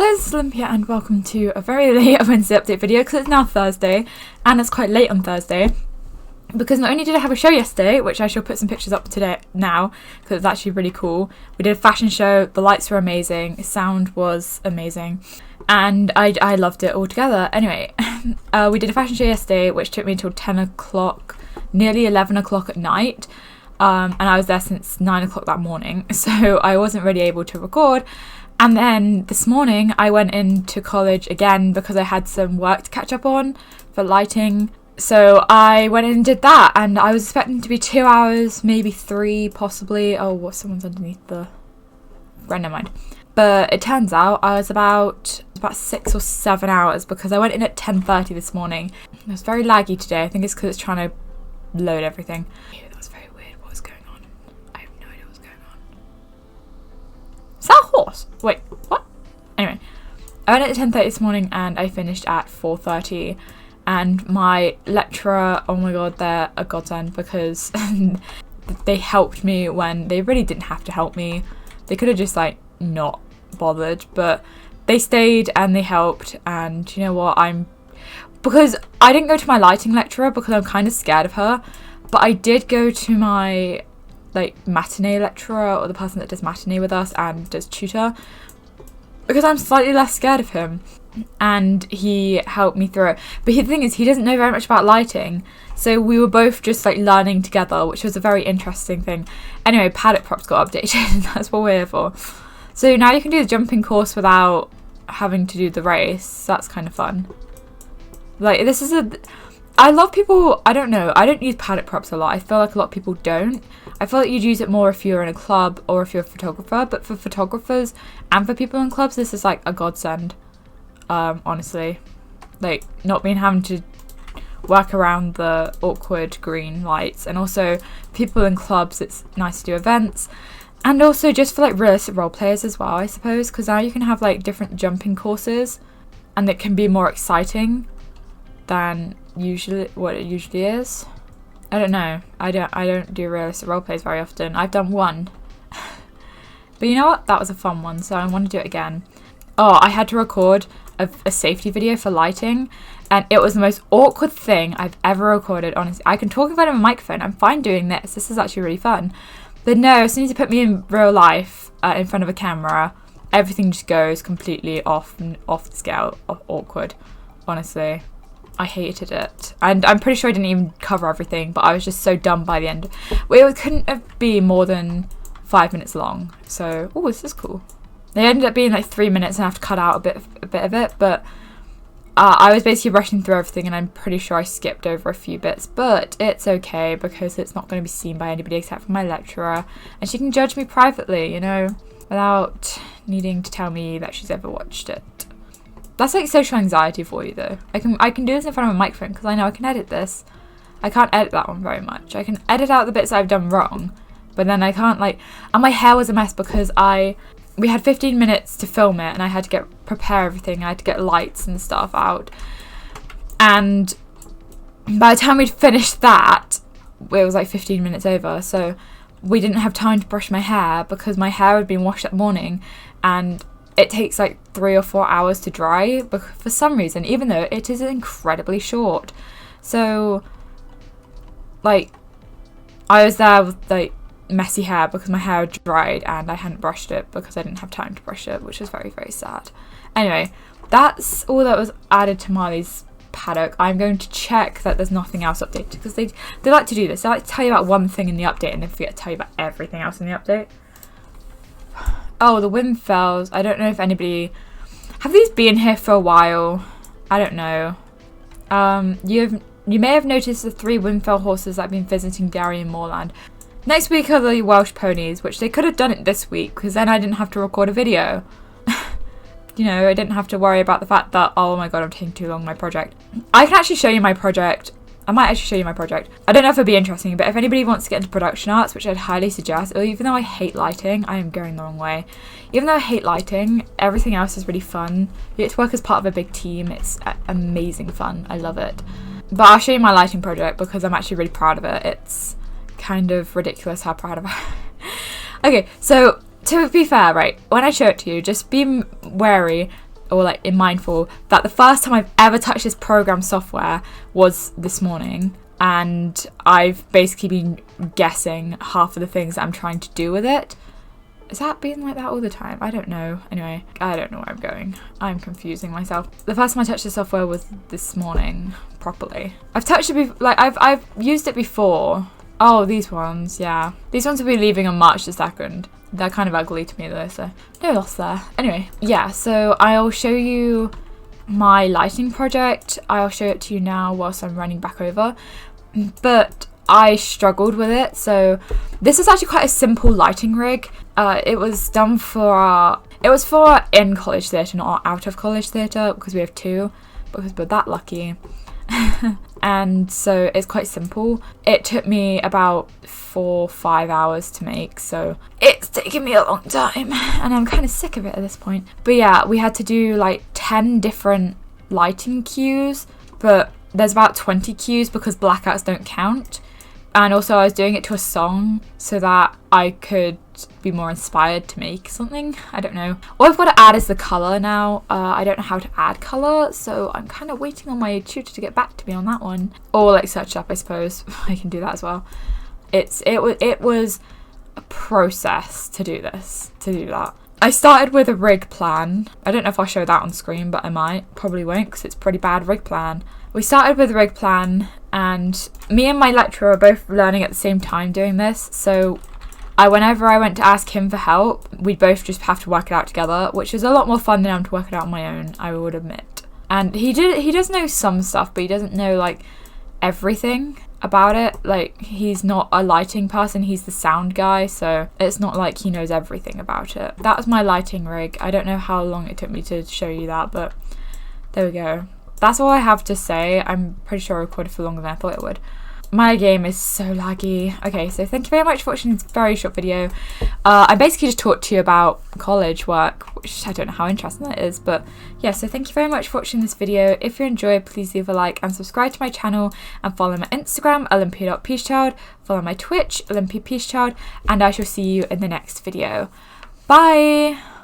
Hello, this is Olympia and welcome to a very late Wednesday update video because it's now Thursday and it's quite late on Thursday because not only did I have a show yesterday, which I shall put some pictures up today now because it's actually really cool. We did a fashion show, the lights were amazing, the sound was amazing and I loved it all together. Anyway, we did a fashion show yesterday which took me until 10 o'clock, nearly 11 o'clock at night. And I was there since 9 o'clock that morning, so I wasn't really able to record. And then this morning I went into college again because I had some work to catch up on for lighting. So I went in and did that, and I was expecting to be 2 hours, maybe 3 possibly. Oh, what? Someone's underneath the... Right, never mind. But it turns out I was about 6 or 7 hours because I went in at 10:30 this morning. It was very laggy today. I think it's because it's trying to load everything. That was very weird. What was going on? I have no idea what was going on. Is that a horse? Wait, what? Anyway, I went at 10:30 this morning and I finished at 4:30. And my lecturer, oh my god, they're a godsend because they helped me when they really didn't have to help me. They could have just like not bothered, but they stayed and they helped. And you know what, because I didn't go to my lighting lecturer because I'm kind of scared of her, but I did go to my like matinee lecturer, or the person that does matinee with us and does tutor, because I'm slightly less scared of him and he helped me through it. But the thing is, he doesn't know very much about lighting, so we were both just like learning together, which was a very interesting thing. Anyway, Paddock props got updated. That's what we're here for. So now you can do the jumping course without having to do the race. That's kind of fun. Like, this is I love people, I don't know, I don't use Paddock props a lot. I feel like a lot of people don't. I feel like you'd use it more if you're in a club or if you're a photographer, but for photographers and for people in clubs, this is like a godsend, honestly. Like, not having to work around the awkward green lights, and also people in clubs, it's nice to do events, and also just for like realistic role players as well, I suppose, because now you can have like different jumping courses and it can be more exciting than what it usually is. I don't know. I don't do realistic role plays very often. I've done one. But you know what? That was a fun one, so I want to do it again. Oh, I had to record a safety video for lighting, and it was the most awkward thing I've ever recorded, honestly. I can talk about it on a microphone. I'm fine doing this. This is actually really fun. But no, as soon as you put me in real life, in front of a camera, everything just goes completely off the scale of awkward, honestly. I hated it, and I'm pretty sure I didn't even cover everything, but I was just so done by the end. It couldn't have been more than 5 minutes long, so oh, this is cool. They ended up being like 3 minutes and I have to cut out a bit of it, but I was basically rushing through everything and I'm pretty sure I skipped over a few bits, but it's okay because it's not going to be seen by anybody except for my lecturer, and she can judge me privately, you know, without needing to tell me that she's ever watched it. That's like social anxiety for you though. I can do this in front of a microphone because I know I can edit this. I can't edit that one very much. I can edit out the bits that I've done wrong, but then I can't like... And my hair was a mess because we had 15 minutes to film it and I had to prepare everything. I had to get lights and stuff out. And by the time we'd finished that, it was like 15 minutes over. So we didn't have time to brush my hair because my hair had been washed that morning, and it takes like 3 or 4 hours to dry for some reason, even though it is incredibly short. So, like, I was there with like messy hair because my hair had dried and I hadn't brushed it because I didn't have time to brush it, which was very, very sad. Anyway, that's all that was added to Marley's Paddock. I'm going to check that there's nothing else updated because they like to do this. They like to tell you about one thing in the update and then forget to tell you about everything else in the update. Oh, the Windfells. I don't know if anybody... Have these been here for a while? I don't know. You may have noticed the 3 Windfell horses that have been visiting Darien Moorland. Next week are the Welsh ponies, which they could have done it this week, because then I didn't have to record a video. You know, I didn't have to worry about the fact that, oh my god, I'm taking too long on my project. I can actually show you my project. I might actually show you my project. I don't know if it'll be interesting, but if anybody wants to get into production arts, which I'd highly suggest, even though I hate lighting, I am going the wrong way. Even though I hate lighting, everything else is really fun. You get to work as part of a big team. It's amazing fun. I love it. But I'll show you my lighting project because I'm actually really proud of it. It's kind of ridiculous how proud of it. Okay, so to be fair, right, when I show it to you, just be wary or like in mindful that the first time I've ever touched this program software was this morning, and I've basically been guessing half of the things that I'm trying to do with it. Is that being like that all the time? I don't know. Anyway, I don't know where I'm going. I'm confusing myself. The first time I touched the software was this morning, properly. I've touched it I've used it before. Oh, these ones, yeah. These ones will be leaving on March the 2nd. They're kind of ugly to me though, so no loss there. Anyway, yeah, so I'll show you my lighting project. I'll show it to you now whilst I'm running back over. But I struggled with it, so this is actually quite a simple lighting rig. It was done for in college theatre, not out of college theatre, because we have two, because we're that lucky. And so it's quite simple. It took me about 4 or 5 hours to make, so it's taken me a long time, and I'm kind of sick of it at this point. But yeah, we had to do like 10 different lighting cues, but there's about 20 cues because blackouts don't count. And also I was doing it to a song so that I could be more inspired to make something. I don't know. All I've got to add is the colour now. I don't know how to add colour, so I'm kind of waiting on my tutor to get back to me on that one. Or like search up, I suppose. I can do that as well. It was a process to do that. I started with a rig plan. I don't know if I'll show that on screen, but I might. Probably won't, because it's a pretty bad rig plan. We started with a rig plan, and me and my lecturer are both learning at the same time doing this, so whenever I went to ask him for help, we'd both just have to work it out together, which is a lot more fun than having to work it out on my own, I would admit. And he does know some stuff, but he doesn't know like everything about it. Like, he's not a lighting person, he's the sound guy, so it's not like he knows everything about it. That was my lighting rig. I don't know how long it took me to show you that, but there we go. That's all I have to say. I'm pretty sure I recorded for longer than I thought it would. My game is so laggy. Okay, so thank you very much for watching this very short video. I basically just talked to you about college work, which I don't know how interesting that is, but yeah, so thank you very much for watching this video. If you enjoyed, please leave a like and subscribe to my channel, and follow my Instagram, Olympia.Peacechild, follow my Twitch, OlympiaPeacechild, and I shall see you in the next video. Bye!